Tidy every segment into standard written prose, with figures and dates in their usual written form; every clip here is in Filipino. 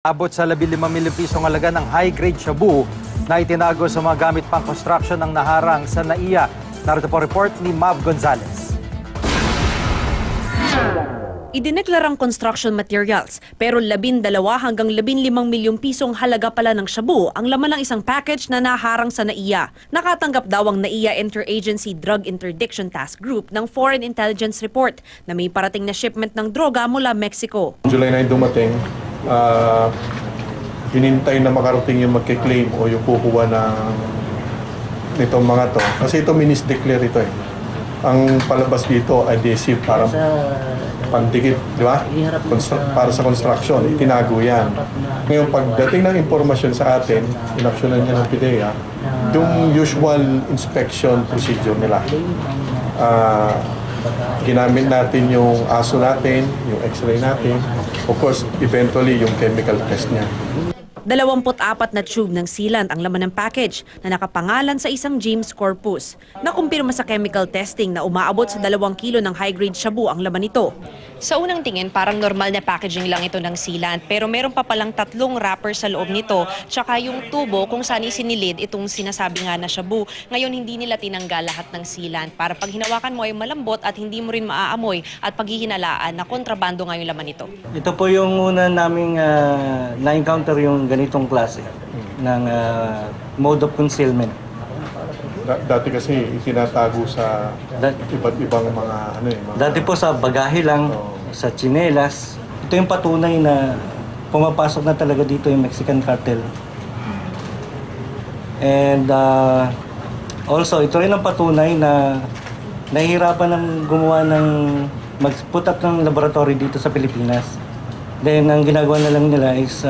Abot sa 15 milyong pisong halaga ng high-grade shabu na itinago sa mga gamit pang construction ng naharang sa NAIA. Narito po report ni Mav Gonzalez. Idineklarang construction materials pero 12 hanggang 15 milyong pisong halaga pala ng shabu ang laman ng isang package na naharang sa NAIA. Nakatanggap daw ang NAIA Interagency Drug Interdiction Task Group ng Foreign Intelligence Report na may parating na shipment ng droga mula Mexico. July 9 dumating, hinintay na makarating yung magkiklaim o yung kukuha nitong mga to. Kasi ito minis-declare ito eh. Ang palabas dito adhesive para pandikit, di ba? Para sa construction, itinago yan. Ngayon, pagdating ng impormasyon sa atin, inaksyonan niya ng PIDEA, yung usual inspection procedure nila. Ginamit natin yung ASO natin, yung x-ray natin, of course, eventually yung chemical test niya. 24 na tube ng sealant ang laman ng package na nakapangalan sa isang James Corpus. Nakumpirma sa chemical testing na umaabot sa 2 kilo ng high-grade shabu ang laman nito. Sa unang tingin, parang normal na packaging lang ito ng sealant pero meron pa palang 3 wrapper sa loob nito tsaka yung tubo kung saan isinilid itong sinasabi nga na shabu. Ngayon hindi nila tinanggal lahat ng sealant para pag hinawakan mo ay malambot at hindi mo rin maaamoy at paghihinalaan na kontrabando nga yung laman nito. Ito po yung una naming na-encounter yung ganitong klase ng mode of concealment. Dati kasi itinatago sa iba't ibang mga Dati po sa bagahe lang, sa tsinelas. Ito yung patunay na pumapasok na talaga dito yung Mexican cartel. And also, ito rin ang patunay na nahihirapan ng gumawa ng mag-put up ng laboratory dito sa Pilipinas. Then, ang ginagawa na lang nila is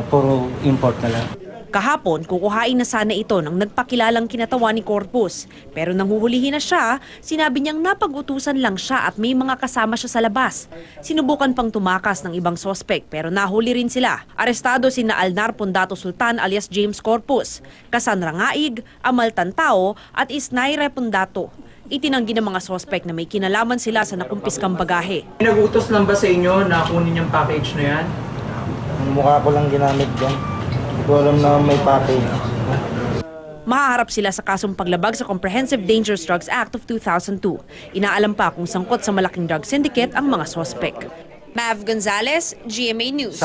puro import na lang. Kahapon, kukuhain na sana ito ng nagpakilalang kinatawan ni Corpus. Pero nang huhulihin na siya, sinabi niyang napag-utusan lang siya at may mga kasama siya sa labas. Sinubukan pang tumakas ng ibang sospek pero nahuli rin sila. Arestado sina Alnar Pondato Sultan alias James Corpus, Cassandra Ngaig, Amal Tantao at Isnaire Pondato. Itinanggi ng mga sospek na may kinalaman sila sa nakumpiskang bagahe. Nag-utos lang ba sa inyo na kunin yung package na yan? Ang mukha ko lang ginamit dyan. Hindi ko alam na may package. Mahaharap sila sa kasong paglabag sa Comprehensive Dangerous Drugs Act of 2002. Inaalam pa kung sangkot sa malaking drug syndicate ang mga sospek. Mav Gonzalez, GMA News.